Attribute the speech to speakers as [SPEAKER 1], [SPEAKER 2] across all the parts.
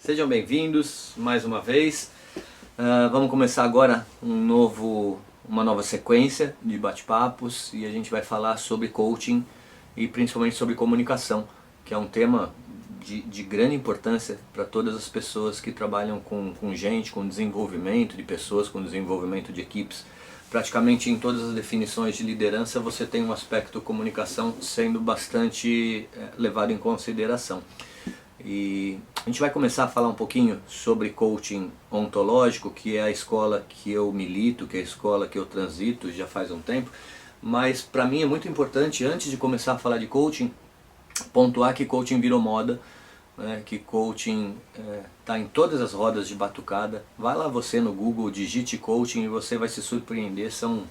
[SPEAKER 1] Sejam bem-vindos mais uma vez. Vamos começar agora uma nova sequência de bate-papos e a gente vai falar sobre coaching e principalmente sobre comunicação, que é um tema de grande importância para todas as pessoas que trabalham com gente, com desenvolvimento de pessoas, com desenvolvimento de equipes. Praticamente em todas as definições de liderança você tem um aspecto comunicação sendo bastante levado em consideração. E a gente vai começar a falar um pouquinho sobre coaching ontológico, que é a escola que eu milito, que é a escola que eu transito já faz um tempo. Mas para mim é muito importante, antes de começar a falar de coaching, pontuar que coaching virou moda, né? Que coaching está em todas as rodas de batucada. Vai lá você no Google, digite coaching e você vai se surpreender, são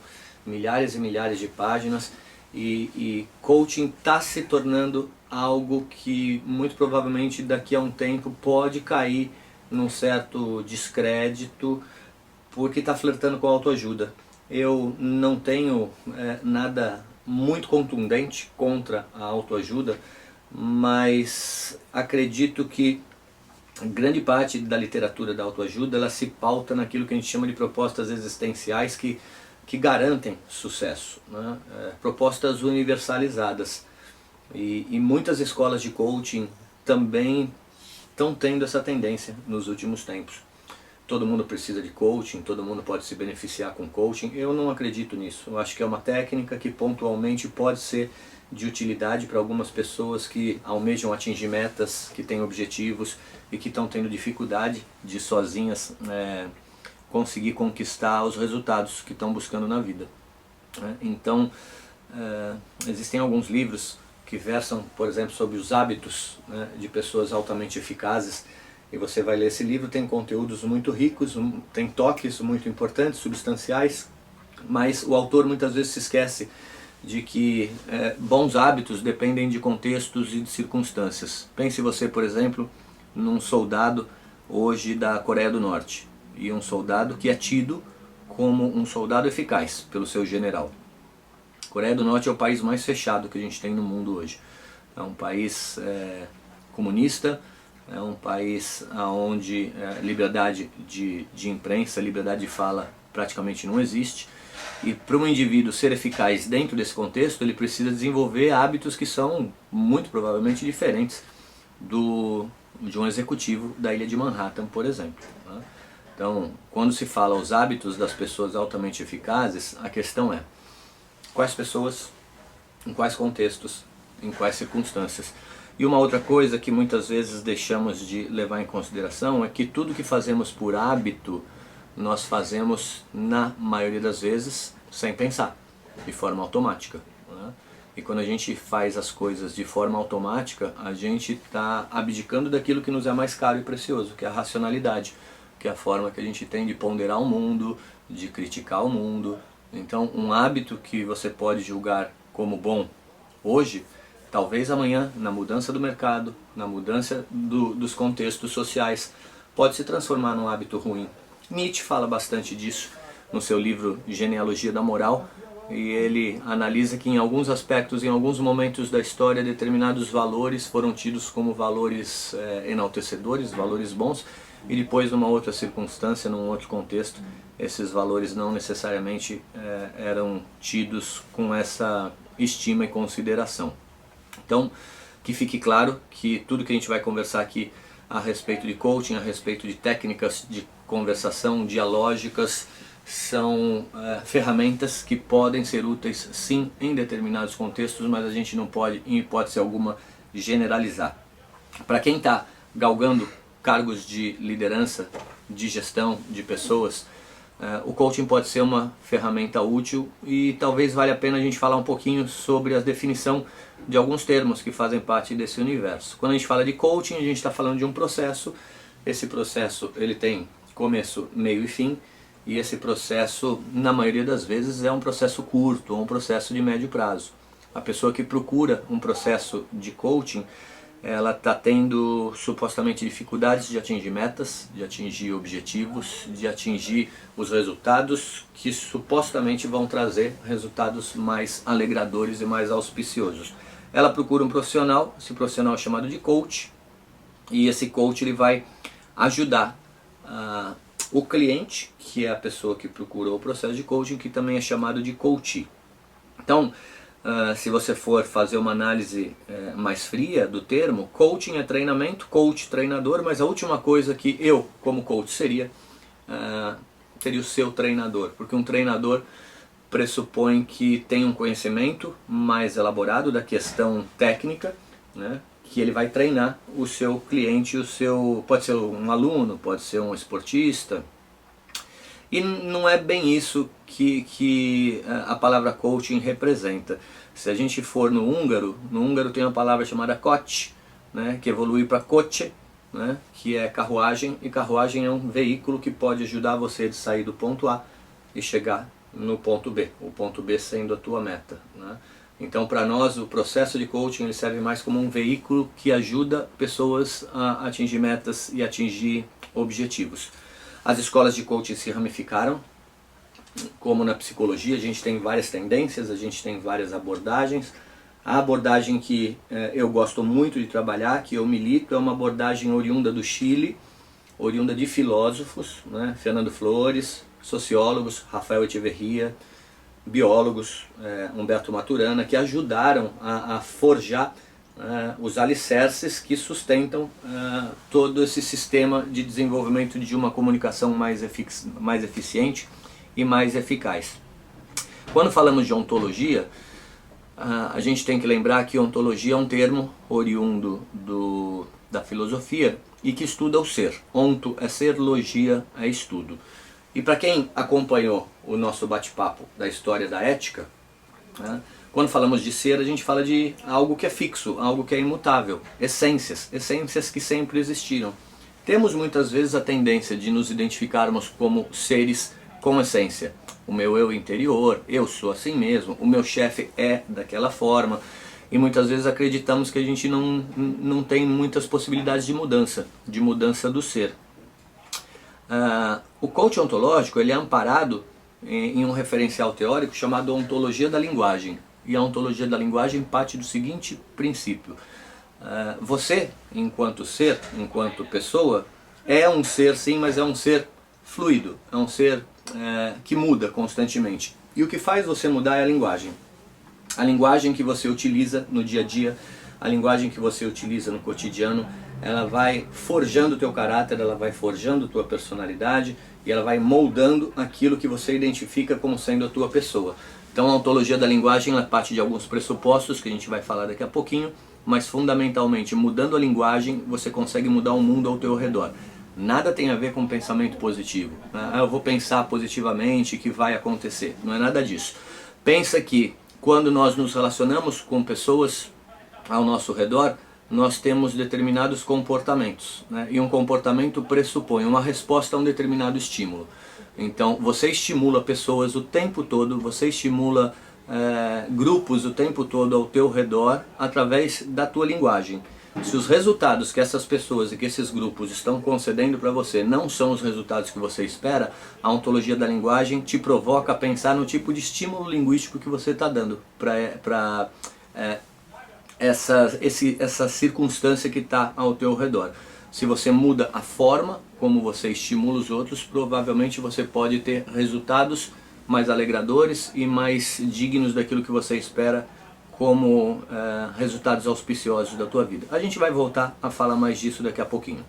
[SPEAKER 1] milhares e milhares de páginas. E coaching está se tornando algo que muito provavelmente daqui a um tempo pode cair num certo descrédito porque está flertando com a autoajuda. Eu não tenho nada muito contundente contra a autoajuda, mas acredito que grande parte da literatura da autoajuda ela se pauta naquilo que a gente chama de propostas existenciais que garantem sucesso, né? Propostas universalizadas. E muitas escolas de coaching também estão tendo essa tendência nos últimos tempos. Todo mundo precisa de coaching, todo mundo pode se beneficiar com coaching. Eu não acredito nisso. Eu acho que é uma técnica que pontualmente pode ser de utilidade para algumas pessoas que almejam atingir metas, que têm objetivos e que estão tendo dificuldade de sozinhas conseguir conquistar os resultados que estão buscando na vida. Então, existem alguns livros que versam, por exemplo, sobre os hábitos de pessoas altamente eficazes, e você vai ler esse livro, tem conteúdos muito ricos, tem toques muito importantes, substanciais, mas o autor muitas vezes se esquece de que bons hábitos dependem de contextos e de circunstâncias. Pense você, por exemplo, num soldado hoje da Coreia do Norte, e um soldado que é tido como um soldado eficaz pelo seu general. A Coreia do Norte é o país mais fechado que a gente tem no mundo hoje. É um país comunista, é um país onde liberdade de imprensa, liberdade de fala praticamente não existe. E para um indivíduo ser eficaz dentro desse contexto, ele precisa desenvolver hábitos que são muito provavelmente diferentes de um executivo da ilha de Manhattan, por exemplo. Então, quando se fala os hábitos das pessoas altamente eficazes, a questão é quais pessoas, em quais contextos, em quais circunstâncias. E uma outra coisa que muitas vezes deixamos de levar em consideração é que tudo que fazemos por hábito, nós fazemos, na maioria das vezes, sem pensar, de forma automática. E quando a gente faz as coisas de forma automática, a gente está abdicando daquilo que nos é mais caro e precioso, que é a racionalidade, que é a forma que a gente tem de ponderar o mundo, de criticar o mundo. Então, um hábito que você pode julgar como bom hoje, talvez amanhã, na mudança do mercado, na mudança dos contextos sociais, pode se transformar num hábito ruim. Nietzsche fala bastante disso no seu livro Genealogia da Moral, e ele analisa que em alguns aspectos, em alguns momentos da história, determinados valores foram tidos como valores enaltecedores, valores bons, e depois numa outra circunstância, num outro contexto, esses valores não necessariamente eram tidos com essa estima e consideração. Então, que fique claro que tudo que a gente vai conversar aqui a respeito de coaching, a respeito de técnicas de conversação dialógicas, são ferramentas que podem ser úteis sim em determinados contextos, mas a gente não pode, em hipótese alguma, generalizar. Para quem está galgando cargos de liderança, de gestão de pessoas, o coaching pode ser uma ferramenta útil e talvez valha a pena a gente falar um pouquinho sobre a definição de alguns termos que fazem parte desse universo. Quando a gente fala de coaching, a gente está falando de um processo. Esse processo ele tem começo, meio e fim, e esse processo, na maioria das vezes, é um processo curto ou um processo de médio prazo. A pessoa que procura um processo de coaching, ela está tendo supostamente dificuldades de atingir metas, de atingir objetivos, de atingir os resultados que supostamente vão trazer resultados mais alegradores e mais auspiciosos. Ela procura um profissional, esse profissional é chamado de coach, e esse coach ele vai ajudar o cliente, que é a pessoa que procurou o processo de coaching, que também é chamado de coachee. Então, se você for fazer uma análise mais fria do termo, coaching é treinamento, coach treinador, mas a última coisa que eu, como coach, seria o seu treinador, porque um treinador pressupõe que tem um conhecimento mais elaborado da questão técnica, né, que ele vai treinar o seu cliente, pode ser um aluno, pode ser um esportista, e não é bem isso que a palavra coaching representa. Se a gente for no húngaro tem uma palavra chamada coach, né, que evolui para coche, né, que é carruagem, e carruagem é um veículo que pode ajudar você a sair do ponto A e chegar no ponto B, o ponto B sendo a tua meta, né? Então, para nós, o processo de coaching ele serve mais como um veículo que ajuda pessoas a atingir metas e atingir objetivos. As escolas de coaching se ramificaram, como na psicologia, a gente tem várias tendências, a gente tem várias abordagens. A abordagem que eu gosto muito de trabalhar, que eu milito, é uma abordagem oriunda do Chile, oriunda de filósofos, né? Fernando Flores, sociólogos, Rafael Echeverria, biólogos, Humberto Maturana, que ajudaram a forjar os alicerces que sustentam todo esse sistema de desenvolvimento de uma comunicação mais eficiente e mais eficaz. Quando falamos de ontologia, a gente tem que lembrar que ontologia é um termo oriundo da filosofia e que estuda o ser. Onto é ser, logia é estudo. E para quem acompanhou o nosso bate-papo da história da ética, né, quando falamos de ser, a gente fala de algo que é fixo, algo que é imutável, essências que sempre existiram. Temos muitas vezes a tendência de nos identificarmos como seres com essência. O meu eu interior, eu sou assim mesmo, o meu chefe é daquela forma, e muitas vezes acreditamos que a gente não tem muitas possibilidades de mudança do ser. O coach ontológico ele é amparado em um referencial teórico chamado ontologia da linguagem. E a ontologia da linguagem parte do seguinte princípio. Você, enquanto ser, enquanto pessoa, é um ser sim, mas é um ser fluido, é um ser que muda constantemente. E o que faz você mudar é a linguagem. A linguagem que você utiliza no dia a dia, a linguagem que você utiliza no cotidiano, ela vai forjando o teu caráter, ela vai forjando a tua personalidade e ela vai moldando aquilo que você identifica como sendo a tua pessoa. Então a ontologia da linguagem ela parte de alguns pressupostos que a gente vai falar daqui a pouquinho, mas fundamentalmente mudando a linguagem você consegue mudar o mundo ao teu redor. Nada tem a ver com pensamento positivo. Eu vou pensar positivamente que vai acontecer. Não é nada disso. Pensa que quando nós nos relacionamos com pessoas ao nosso redor, nós temos determinados comportamentos, né? E um comportamento pressupõe uma resposta a um determinado estímulo. Então você estimula pessoas o tempo todo, você estimula grupos o tempo todo ao teu redor através da tua linguagem. Se os resultados que essas pessoas e que esses grupos estão concedendo para você não são os resultados que você espera, a ontologia da linguagem te provoca a pensar no tipo de estímulo linguístico que você está dando para essa circunstância que está ao teu redor. Se você muda a forma como você estimula os outros, provavelmente você pode ter resultados mais alegradores e mais dignos daquilo que você espera como resultados auspiciosos da tua vida. A gente vai voltar a falar mais disso daqui a pouquinho.